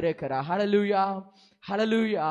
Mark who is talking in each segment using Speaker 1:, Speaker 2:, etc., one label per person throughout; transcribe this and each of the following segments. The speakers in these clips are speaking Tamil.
Speaker 1: இருக்கிறார். ஹல்லேலூயா, ஹல்லேலூயா,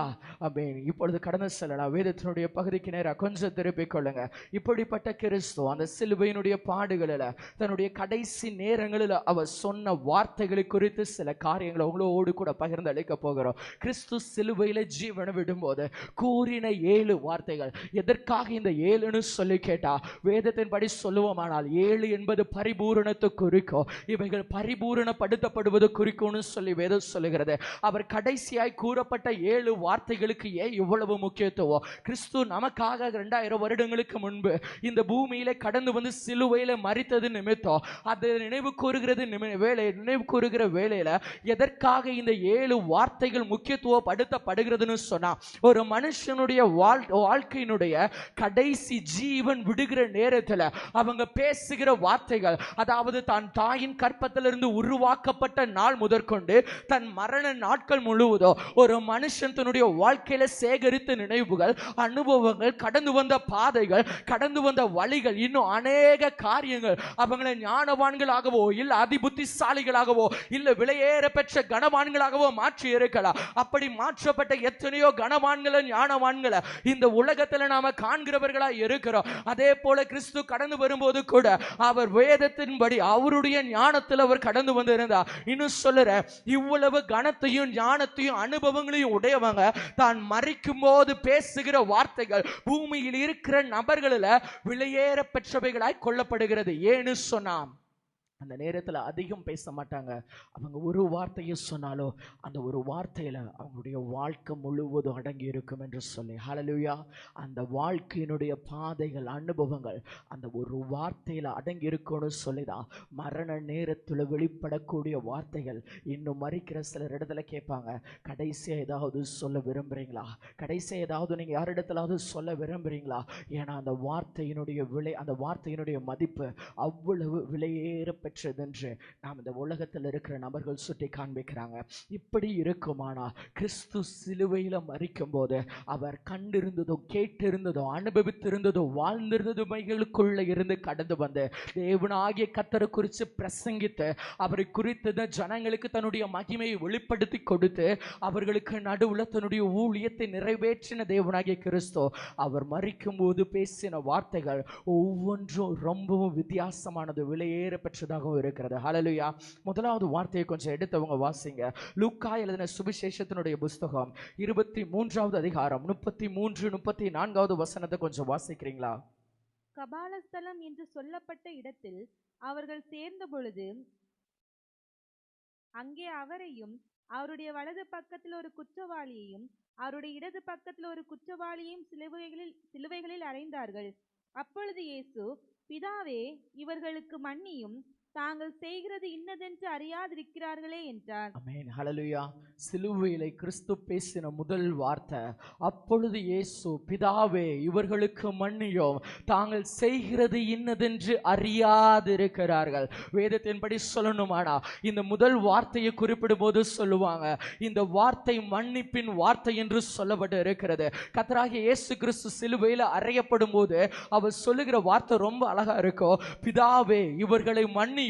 Speaker 1: ஆமென். இப்பொழுது கடந்து செல்லலாம். வேதத்தினுடைய பகுதிக்கு நேராக கொஞ்சம் திருப்பிக் கொள்ளுங்க. இப்படிப்பட்ட கிறிஸ்து அந்த சிலுவையினுடைய பாடுகளில் தன்னுடைய கடைசி நேரங்களில் அவர் சொன்ன வார்த்தைகளை குறித்து சில காரியங்களை உங்களோடு கூட பகிர்ந்து அளிக்க போகிறோம். கிறிஸ்து சிலுவையில ஜீவனை விடும்போது கூறின 7 வார்த்தைகள். எதற்காக இந்த 7ன்னு சொல்லி கேட்டா, வேதத்தின் படி சொல்லுவோமானால் 7 என்பது பரிபூரணத்தை குறிக்கும். இவைகள் பரிபூரணப்படுத்தப்படுவது குறிக்கும்னு சொல்லி வேதம் சொல்லுகிறது. அவர் கடைசியாய் கூறப்பட்ட 7 வார்த்தைகளுக்கு ஏன் இவ்வளவு முக்கியத்துவம்? கிறிஸ்து நமக்காக 2000 வருடங்களுக்கு முன்பு இந்த பூமியில கடந்து வந்து சிலுவையில மரித்தது நிமித்தம் அது நினைவு கூறுகிற வேளையில எதற்காக இந்த 7 வார்த்தைகள் முக்கியத்துவப்படுத்தப்படுகிறதுன்னு சொன்னா, ஒரு மனுஷனுடைய வாழ்க்கையினுடைய கடைசி ஜீவன் விடுகிற நேரத்தில் அவங்க பேசுகிற வார்த்தைகள், அதாவது தான் தாயின் கற்பத்திலிருந்து உருவாக்கப்பட்ட நாள் முதற்கொண்டு தன் மரண நாட்கள் முழுவதும் ஒரு மனுஷன் தன்னுடைய வாழ்க்கையில சேகரித்த நினைவுகள், அனுபவங்கள், கடந்து வந்த பாதைகள், கடந்து வந்த வழிகள், இன்னும் அநேக காரியங்கள் அவங்களை ஞானவான்களாகவோ இல்ல அதிபுத்திசாலிகளாகவோ இல்ல விலையேற பெற்ற கனவான்களாகவோ மாற்றி இருக்கலாம். அப்படி மாற்றப்பட்ட எத்தனையோ கனவான்களை ஞானவான்களை இந்த உலகத்தில் நாம காண்கிறவர்களா இருக்கிறோம். அதே போல கிறிஸ்து கடந்து வரும்போது கூட அவர் வேதத்தின்படி அவருடைய ஞானத்தில் அவர் கடந்து வந்திருந்தார். இன்னும் சொல்லுற, இவ்வளவு கனத்தையும் ஞானத்தையும் அனுபவங்களையும் உடையவங்க தான் மரிக்கும் போது பேசுகிற வார்த்தைகள் பூமியில் இருக்கிற நபர்களில் விலையேற பெற்றவைகளாய் கொள்ளப்படுகிறது. ஏன்னு சொன்னா, அந்த நேரத்தில் அதிகம் பேச மாட்டாங்க. அவங்க ஒரு வார்த்தையை சொன்னாலும் அந்த ஒரு வார்த்தையில் அவங்களுடைய வாழ்க்கை முழுவதும் அடங்கி இருக்கும் என்று சொல்லி, ஹல்லேலூயா, அந்த வாழ்க்கையினுடைய பாதைகள், அனுபவங்கள் அந்த ஒரு வார்த்தையில் அடங்கி இருக்கும்னு சொல்லிதான் மரண நேரத்தில் வெளிப்படக்கூடிய வார்த்தைகள். இன்னும் மறிக்கிற சிலர் இடத்துல கேட்பாங்க, கடைசியாக ஏதாவது சொல்ல விரும்புகிறீங்களா? கடைசியாக ஏதாவது நீங்கள் யாரிடத்திலாவது சொல்ல விரும்புகிறீங்களா? ஏன்னா அந்த வார்த்தையினுடைய விலை, அந்த வார்த்தையினுடைய மதிப்பு அவ்வளவு விலையேற பெற்றதென்று நாம் இந்த உலகத்தில் இருக்கிற நபர்கள் சுட்டி காண்பிக்கிறாங்க. இப்படி இருக்குமானா கிறிஸ்து சிலுவையில் மரிக்கும் போது அவர் கண்டிருந்ததோ, கேட்டிருந்ததோ, அனுபவித்திருந்ததோ, வாழ்ந்திருந்ததுமைகளுக்குள்ள இருந்து கடந்து வந்து தேவனாகிய கர்த்தரை குறித்து பிரசங்கித்து அவரை குறித்து ஜனங்களுக்கு தன்னுடைய மகிமையை வெளிப்படுத்தி கொடுத்து அவர்களுக்கு நடுவில் தன்னுடைய ஊழியத்தை நிறைவேற்றின தேவனாகிய கிறிஸ்து அவர் மரிக்கும் போது பேசின வார்த்தைகள் ஒவ்வொன்றும் ரொம்பவும் வித்தியாசமானது, விலையேற பெற்றதாக இருக்கிறது. ஹல்லேலூயா. முதலாவது வார்த்தையை கொஞ்சம் எடுத்தவங்க வாசிங்க. லூக்கா எழுதின சுவிசேஷத்தினுடைய புத்தகம் 23வது அதிகாரம் 33, 34வது வசனத்தை கொஞ்சம் வாசிக்கிறீங்களா?
Speaker 2: கபாலஸ்தலம் என்று சொல்லப்பட்ட இடத்தில் அவர்கள் சேர்ந்த பொழுது அங்கே அவரையும் அவருடைய வலது பக்கத்தில் ஒரு குற்றவாளியையும் அவருடைய இடது பக்கத்தில் ஒரு குற்றவாளியையும் சிலுவைகளில் அறைந்தார்கள். அப்பொழுது இயேசு, பிதாவே, இவர்களுக்கு மன்னியும், தாங்கள் செய்கிறது இன்னதென்று அறியாதிருக்கிறார்களே என்றார்.
Speaker 1: ஆமென், ஹல்லேலூயா. சிலுவையிலே கிறிஸ்து பேசின முதல் வார்த்தை, அப்பொழுது இயேசு, பிதாவே, இவர்களுக்கு மன்னியும், தாங்கள் செய்கிறது இன்னதென்று அறியாதிருக்கிறார்கள். வேதத்தின்படி சொல்லணுமானா இந்த முதல் வார்த்தையை குறிப்பிடும் போது சொல்லுவாங்க, இந்த வார்த்தை மன்னிப்பின் வார்த்தை என்று சொல்லப்பட்டு இருக்கிறது. கர்த்தராகிய இயேசு கிறிஸ்து சிலுவையில் அறையப்படும் போது அவர் சொல்லுகிற வார்த்தை ரொம்ப அழகா இருக்கும். பிதாவே, இவர்களை மன்னியும்,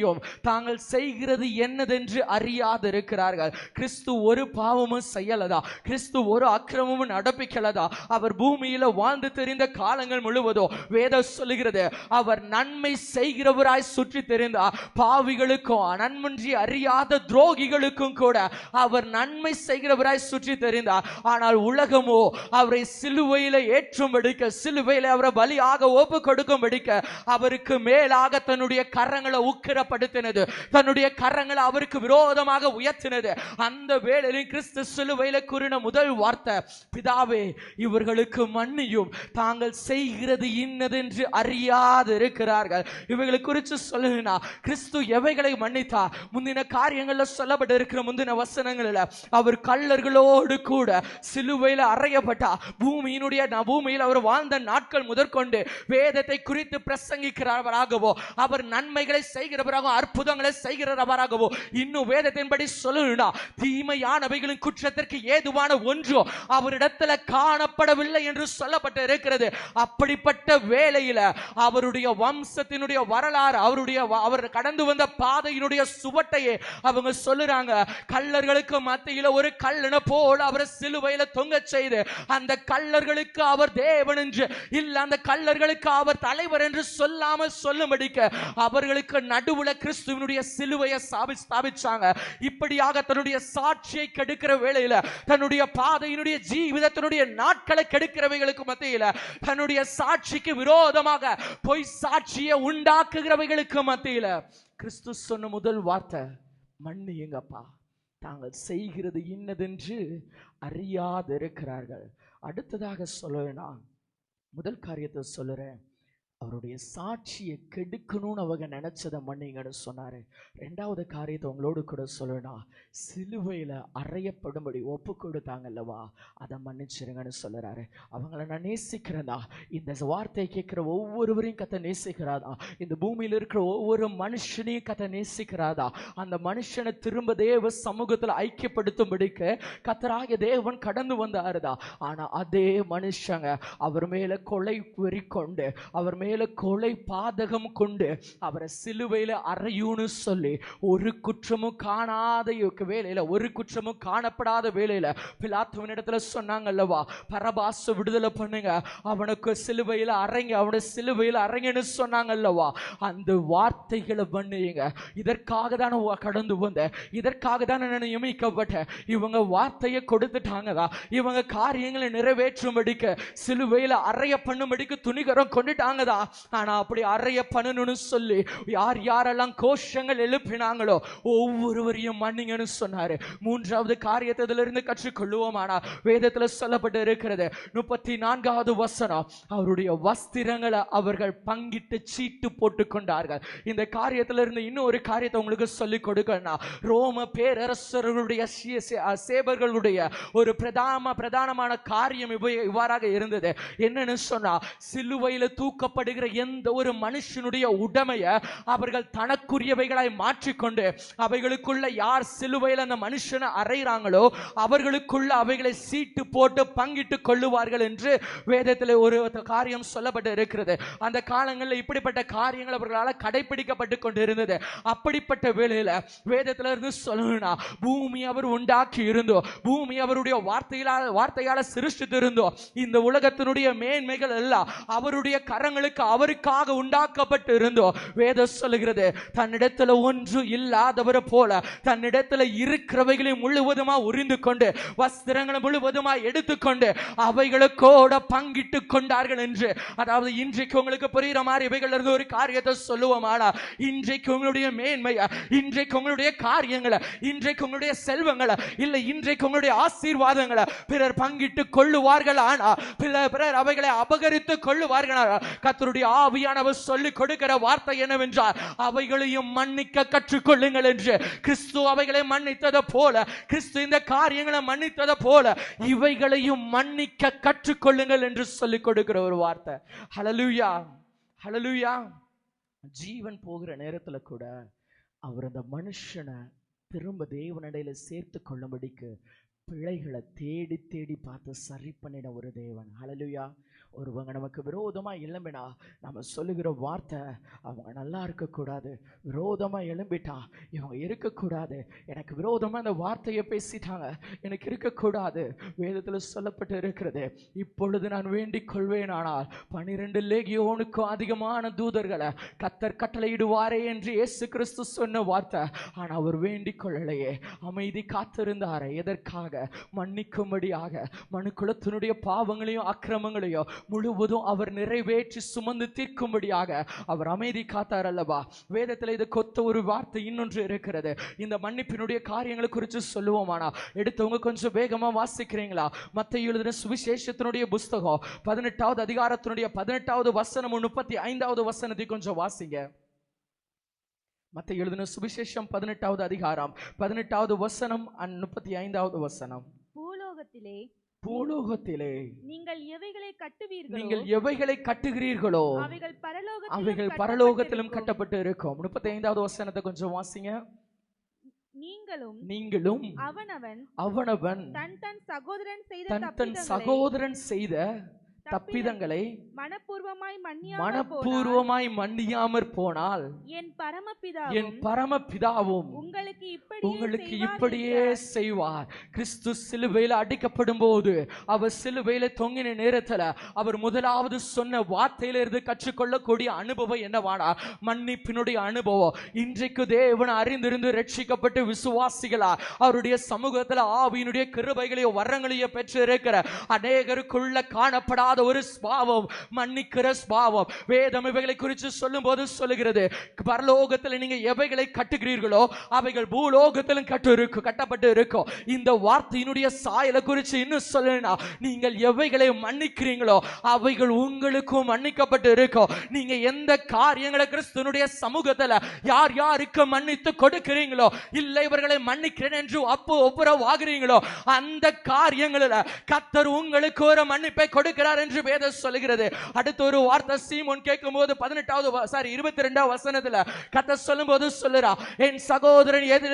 Speaker 1: தாங்கள் செய்கிறது என்னதென்று அறியாதிருக்கிறார்கள். கிறிஸ்து ஒரு பாவமும் செய்யலதா, கிறிஸ்து ஒரு அக்கிரமமும் நடப்பிக்கலதா. அவர் பூமியில வாழ்ந்து தெரிந்த காலங்கள் முழுவதும் வேதம் சொல்லுகிறது அவர் நன்மை செய்கிறவராய் சுற்றி தெரிந்தார். பாவிகளுக்கும் நன்மன்றி அறியாத துரோகிகளுக்கும் கூட அவர் நன்மை செய்கிறவராய் சுற்றி தெரிந்தார். ஆனால் உலகமோ அவரை சிலுவையில ஏற்றும்படிக்க, சிலுவையில அவரை பலியாக ஒப்பு கொடுக்கும்படிக்க அவருக்கு மேலாக தன்னுடைய கரங்களை உக்கிரப்படுத்தினது, தன்னுடைய கரங்களை அவருக்கு விரோதமாக உயர்த்தினது. அந்த வேளையில் கிறிஸ்து சிலுவையில கூறின முதல் வார்த்தை, பிதாவே, இவர்களுக்கு மன்னியும், தாங்கள் செய்கிறது இன்னதென்று அறியாதிருக்கிறார்கள். இவைகளை குறித்து சொல்லுனா கிறிஸ்து எவைகளை மன்னித்தா? முந்தின காரியங்கள்ல சொல்லப்பட்டு இருக்கிற முந்தின வசனங்களில் அவர் கள்ளர்களோடு கூட சிலுவையில் அறையப்பட்டா. பூமியில் அவர் வாழ்ந்த நாட்கள் முதற்கொண்டு வேதத்தை குறித்து பிரசங்கிக்கிறவராகவோ, அவர் நன்மைகளை செய்கிறவராக, அற்புதங்களை செய்கிறவராகவோ, இன்னும் வேதத்தின்படி சொல்லணும்னா தீமையான குற்றமானவைகளின் குற்றத்திற்கு ஏதுவான ஒன்றோ அவரிடத்துல காணப்படவில்லை என்று சொல்லப்பட்டு இருக்கிறது. அப்படிப்பட்ட வேளையில அவருடைய வம்சத்தினுடைய வரலாறு, அவர் கடந்து வந்த பாதையினுடைய சுவட்டையே அவங்க சொல்லுறாங்க. கள்ளர்களுக்கு மத்தியில ஒரு கல்லனை போல அவரை சிலுவையில தொங்க செய்து, அந்த கள்ளர்களுக்கு அவர் தேவன் என்று இல்ல, அந்த கள்ளர்களுக்கு அவர் தலைவர் என்று சொல்லாமல் சொல்லும்படிக்க அவர்களுக்கு நடுவுல கிறிஸ்துவினுடைய சிலுவையை ஸ்தாபிச்சாங்க. இப்படியாக தன்னுடைய சாட்சியை கெடுக்கிற வேளையில, தன்னுடைய பாதையினுடைய ஜீவிதத்தினுடைய நாட்களை கெடுக்கிறவைகளுக்கு மத்தியில, தன்னுடைய சாட்சிக்கு விரோதமாக பொய் சாட்சியை உண்டாக்குகிறவைகளுக்கு மத்தியில கிறிஸ்து சொன்ன முதல் வார்த்தை, மன்னியுங்கப்பா, தாங்கள் செய்கிறது இன்னதென்று அறியாதிருக்கிறார்கள். அடுத்ததாக சொல்லுவேனா, முதல் காரியத்தை சொல்லுறேன், அவருடைய சாட்சியை கெடுக்கணும்னு அவங்க நினைச்சதை மன்னிங்கன்னு சொன்னாரு. ரெண்டாவது காரியத்தை உங்களோடு கூட சொல்லணும், சிலுவையில அறையப்படும்படி ஒப்பு கொடுத்தாங்கல்லவா, அதை மன்னிச்சிருங்கன்னு சொல்லுறாரு. அவங்கள நான் நேசிக்கிறேனா, இந்த வார்த்தையை கேட்கிற ஒவ்வொருவரையும் கத்த நேசிக்கிறாதா, இந்த பூமியில் இருக்கிற ஒவ்வொரு மனுஷனையும் கத்த நேசிக்கிறாதா, அந்த மனுஷனை திரும்ப தேவ சமூகத்தில் ஐக்கியப்படுத்தும்படிக்கு கத்தராகிய தேவன் கடந்து வந்தாருதா. ஆனா அதே மனுஷங்க அவர் மேல கொலை வெறி கொண்டு, அவர் மேல கொலை பாதகம் கொண்டு அவரை சிலுவையில அறையும்னு சொல்லி, ஒரு குற்றமும் காணாத வேளையில, ஒரு குற்றமும் காணப்படாத வேளையில பிலாத்துவினிடத்துல சொன்னாங்கல்லவா, பரபாச விடுதலை பண்ணுங்க, அவனுக்கு சிலுவையில அறைங்க, அவனை சிலுவையில அறைங்கன்னு சொன்னாங்கல்லவா. அந்த வார்த்தைகளை பண்ணுங்க. இதற்காக தானே கடந்து வந்தேன், இதற்காக தானே நான் நியமிக்கப்பட்டேன். இவங்க வார்த்தையை கொடுத்துட்டாங்கதா, இவங்க காரியங்களை நிறைவேற்றும்படிக்கு சிலுவையில அறைய பண்ணும்படிக்கு துணிகரம் கொண்டுட்டாங்கதா. ஆனா அப்படி அறைய பண்ணணும்னு சொல்லி யார் யாரெல்லாம் கோஷங்கள் எழுப்பினாங்களோ ஒவ்வொருவரையும் மன்னிங்கன்னு சொன்னாரு. மூன்றாவது காரியத்தை இதிலிருந்து கற்றுக்கொள்ளுவோம். ஆனா வேதத்துல சொல்லப்பட்டு இருக்கிறது 34வது வசனம், அவருடைய வஸ்திரங்களை அவர்கள் பங்கிட்டு சீட்டு போட்டுக் கொண்டார்கள். இந்த காரியத்திலிருந்து இன்னொரு காரியத்தை உங்களுக்கு சொல்லிக் கொடுக்கணும். ரோம பேரரசர்களுடைய சேவர்களுடைய ஒரு பிரதானமான காரியம் இவ்வாறாக இருந்தது. என்னன்னு சொன்னா, சிலுவையில தூக்கப்படுகிற எந்த ஒரு மனுஷனுடைய உடைமைய அவர்கள் தனக்குரியவைகளாய் மாற்றிக்கொண்டு, அவைகளுக்குள்ள யார் சிலுவையில் அந்த மனுஷனை அறைகிறாங்களோ அவர்களுக்குள்ள அவைகளை சீட்டு போட்டு பங்கிட்டு கொள்ளுவார்கள் என்று வேதத்தில் ஒரு காரியம் சொல்லப்பட்டு இருக்கிறது. அந்த காலங்களில் இப்படிப்பட்ட காரியங்கள் அவர்களால் கடைபிடிக்கப்பட்டு கொண்டு இருந்தது. அப்படிப்பட்ட வேளையில வேதத்தில் இருந்து சொல்லணும்னா, பூமி அவர் உண்டாக்கி இருந்தோ, பூமி அவருடைய வார்த்தையால சிருஷ்டித்து இருந்தோ, இந்த உலகத்தினுடைய மேன்மைகள் எல்லாம் அவருடைய கரங்களுக்கு அவருக்காக உண்டாக்கப்பட்டு இருந்தோ, வேதம் சொல்லுகிறது, தன்னிடத்துல ஒன்று இல்லாதவரை போல தன்னிடத்துல இருக்கிறவைகளை முழுவதுமா உரிந்து கொண்டு, வஸ்திரங்களை முழுவதுமா எடுத்துக்கொண்டு அவைகளுக்கோட பங்கிட்டு கொண்டார்கள் என்று. அதாவது இன்றைக்கு உங்களுக்கு புரியுற மாதிரி இவைகள் இருந்து ஒரு காரியத்தை சொல்லுவோமானா, இன்றைக்கு உங்களுடைய மேன்மையை, இன்றைக்கு உங்களுடைய காரியங்களை, இன்றைக்கு உங்களுடைய செல்வங்களை, இல்லை இன்றைக்கு உங்களுடைய ஆசீர்வாதங்களை பிறர் பங்கிட்டு கொள்ளுவார்கள். ஆனா பிறர் அவைகளை அபகரித்து கொள்ளுவார்கள். கர்த்தருடைய ஆவியானவர் சொல்லிக் கொடுக்கிற வார்த்தை என்னவென்றால், அவைகளையும் மன்னிக்க கற்றுக்கொள்ளுங்கள் என்று. கிறிஸ்து அவைகளை மன்னித்தது போல, கிறிஸ்து இந்த காரியங்களை மன்னித்தது போல இவைகளையும் மன்னிக்க கற்றுக்கொள்ளுங்கள் என்று சொல்லிக் கொடுக்கிற ஒரு வார்த்தை. ஹல்லேலூயா, ஹல்லேலூயா. ஜீவன் போகிற நேரத்துல கூட அவர் அந்த மனுஷனை திரும்ப தேவனடையில சேர்த்து கொள்ளும்படிக்கு பிழைகளை தேடி தேடி பார்த்து சரி பண்ணின ஒரு தேவன். ஹல்லேலூயா. ஒருவங்க நமக்கு விரோதமா எழும்பினா நம்ம சொல்லுகிற வார்த்தை, அவங்க நல்லா இருக்கக்கூடாது, விரோதமா எழும்பிட்டா இவங்க இருக்கக்கூடாது, எனக்கு விரோதமா அந்த வார்த்தையை பேசிட்டாங்க, எனக்கு இருக்கக்கூடாது. வேதத்தில் சொல்லப்பட்டு இருக்கிறது, இப்பொழுது நான் வேண்டிக் கொள்வேன், ஆனால் 12 லேகியோனுக்கும் அதிகமான தூதர்களை கர்த்தர் கட்டளையிடுவாரே என்று இயேசு கிறிஸ்து சொன்ன வார்த்தை. ஆனா அவர் வேண்டிக் கொள்ளலையே, அமைதி காத்திருந்தாரே. எதற்காக? மன்னிக்கும்படியாக. மனுக்குலத்தினுடைய பாவங்களையும் அக்கிரமங்களையும் முழுவதும் அவர் நிறைவேற்றி சுமந்து தீர்க்கும்படியாக அவர் அமைதி காத்தார் அல்லவா. வேதத்தில் இது கொத்த ஒரு வார்த்தை இன்னொன்று இருக்கிறது. இந்த மன்னிப்பினுடைய காரியங்களை குறித்து சொல்லுவோமானா, எடுத்தவங்க கொஞ்சம் வேகமா வாசிக்கிறீங்களா? மத்தேயு எழுதின சுவிசேஷத்தினுடைய புஸ்தகம் 18வது அதிகாரத்தினுடைய 18வது வசனம் 35வது வசனத்தை கொஞ்சம் வாசிங்க. மத்தேயு எழுதின சுவிசேஷம் 18வது அதிகாரம் 18வது வசனம் 35வது வசனம். பூலோகத்திலே நீங்கள் எவைகளை கட்டுகிறீர்களோ அவைகள் பரலோகத்திலும் கட்டப்பட்டு இருக்கும். 35வது வசனத்தை கொஞ்சம் வாசிங்க.
Speaker 2: நீங்களும் அவனவன் தன் சகோதரன் செய்த
Speaker 1: தப்பிதங்களை
Speaker 2: மனப்பூர்வமாய்
Speaker 1: மன்னியாமற் போனால் என் பரமபிதாவும் உங்களுக்கு இப்படியே செய்வார். கிறிஸ்து சிலுவையில் அடிக்கப்படும் போது, அவர் சிலுவையில தொங்கின நேரத்துல அவர் முதலாவது சொன்ன வார்த்தையில இருந்து கற்றுக்கொள்ளக்கூடிய அனுபவம் என்னவானா, மன்னிப்பினுடைய அனுபவம். இன்றைக்கு தேவன் அறிந்திருந்து ரட்சிக்கப்பட்டு விசுவாசிகளா அவருடைய சமூகத்துல ஆவியினுடைய கிருபைகளையோ வரங்களையோ பெற்று இருக்கிற அநேகருக்குள்ள காணப்படாத ஒரு ஸ்பாவம் மன்னிக்கிற ஸ்பாவம். வேதம் இவைகளை குறித்து சொல்லும் போது சொல்லுகிறது, பரலோகத்தில் நீங்க எவைகளை கட்டுகிறீர்களோ அவைகள் பூலோகத்திலும் கட்டப்பட்டு இருக்கும். இந்த வார்த்தையினுடைய சாயலை குறித்து இன்னும் சொல்லணும்னா, நீங்கள் எவைகளை மன்னிக்கிறீங்களோ அவைகள் உங்களுக்கும் மன்னிக்கப்பட்டு இருக்கும். நீங்க எந்த காரியங்களை கிறிஸ்துவனுடைய சமூகத்துல யார் யாருக்கு மன்னித்து கொடுக்கிறீங்களோ, இல்லை இவர்களை மன்னிக்கிறேன் என்று ஒப்புரவாகிறீங்களோ, அந்த காரியங்களில் கர்த்தர் உங்களுக்கு ஒரு மன்னிப்பை கொடுக்கிறார் என்று வேதம் சொல்லுகிறது. அடுத்த ஒரு வார்த்தை சீமோன் கேட்கும்போது 22வது வசனத்துல கர்த்தர் சொல்லும்போது சொல்லுறா, என் சகோதரன் 7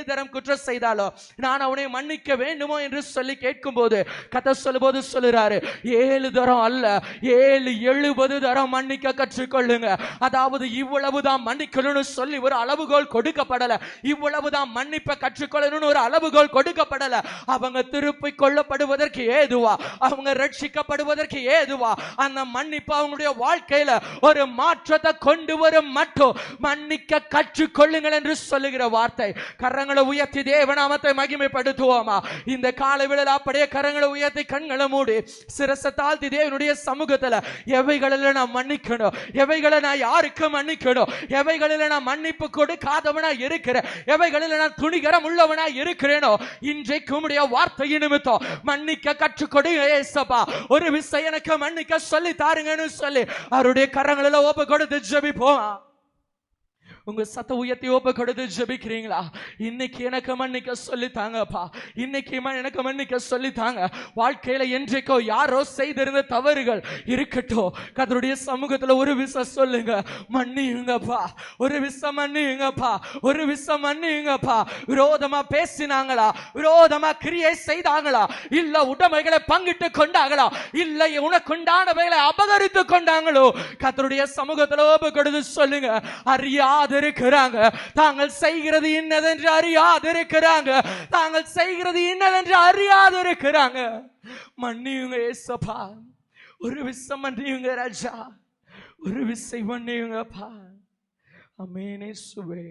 Speaker 1: தரம் குற்றம் செய்தாலோ நான் அவனை மன்னிக்க வேண்டுமோ என்று சொல்லி கேட்கும்போது கர்த்தர் சொல்லும்போது சொல்லுறாரு, 7 தரம் அல்ல 70 தரம் மன்னிக்க கற்றுக்கொள்ளுங்க. அதாவது இவ்வளவுதான் மன்னிக்கணும்னு சொல்லி ஒரு அளவுகோல் கொடுக்கப்படல, இவ்வளவுதான் மன்னிப்பை கற்றுக்கொள்ளணும்னு ஒரு அளவுகோல் கொடுக்கப்படல. அவங்க திருப்பி கொள்ளப்படுவதற்கு ஏதுவா, அவங்க ரட்சிக்கப்படுவதற்கு ஏதுவா, அந்த மன்னிப்பு அவங்களுடைய வாழ்க்கையில ஒரு மாற்றத்தை கொண்டு வரும் மட்டும் மன்னிக்க கற்றுக்கொள்ளுங்கள் என்று சொல்லுகிற வார்த்தை. கரங்களை உயர்த்தி தேவநாமத்தை மகிமைப்படுத்துவோமா? இந்த காலை வேளையில அப்படியே கரங்களை உயர்த்தி கண்களை மூடி சிரசை தாழ்த்தி தேவனுடைய சமூகத்துல எவைகளில் நான் மன்னிக்கணும், எவைகளை நான் யாருக்கு மன்னிக்கணும், எவைகளில் நான் மன்னிப்பு கொடுக்காதவனா இருக்கிறேன், எவைகளில் நான் துணிகரம் உள்ளவனா இருக்கிறேனோ, இன்றைக்கு உம்முடைய வார்த்தையின் நிமித்தம் மன்னிக்க கற்றுக்கொடு ஏசப்பா. ஒரு விஷயம் எனக்கு மன்னிக்க சொல்லி தாருங்கன்னு சொல்லி அவருடைய கரங்களில் ஒப்பு கொடுத்து ஜெபிப்போம். உங்க சத்த உயர்த்தி ஒப்பு கொடுத்து ஜெபிக்கிறீங்களா? இன்னைக்கு எனக்கு மன்னிக்க சொல்லித்தாங்கப்பா, இன்னைக்கு எனக்கு மன்னிக்க சொல்லித்தாங்க. வாழ்க்கையில என்றைக்கோ யாரோ செய்திருந்த தவறுகள் இருக்கட்டும், கர்த்தருடைய சமூகத்துல ஒரு விஷயம் சொல்லுங்க, மன்னியுங்கப்பா, ஒரு விஷயம் மன்னியுங்கப்பா, ஒரு விஷயம் மன்னியுங்கப்பா. விரோதமா பேசினாங்களா, விரோதமா கிரியை செய்தாங்களா, இல்ல உடைமைகளை பங்கிட்டு கொண்டாங்களா, இல்லை உனக்குண்டானவைகளை அபகரித்து கொண்டாங்களோ, கர்த்தருடைய சமூகத்துல ஒப்பு கொடுத்து சொல்லுங்க. அறியாத இருக்கிறாங்க, தாங்கள் செய்கிறது இன்னதென்று அறியாது இருக்கிறாங்க, தாங்கள் செய்கிறது இன்னதென்று அறியாது இருக்கிறாங்க. மன்னியுங்க ஏசப்பா, ஒரு விஷயம் மன்னியுங்க ராஜா, ஒரு விஷயம் மன்னியுங்கப்பா. ஆமென் இயேசுவே.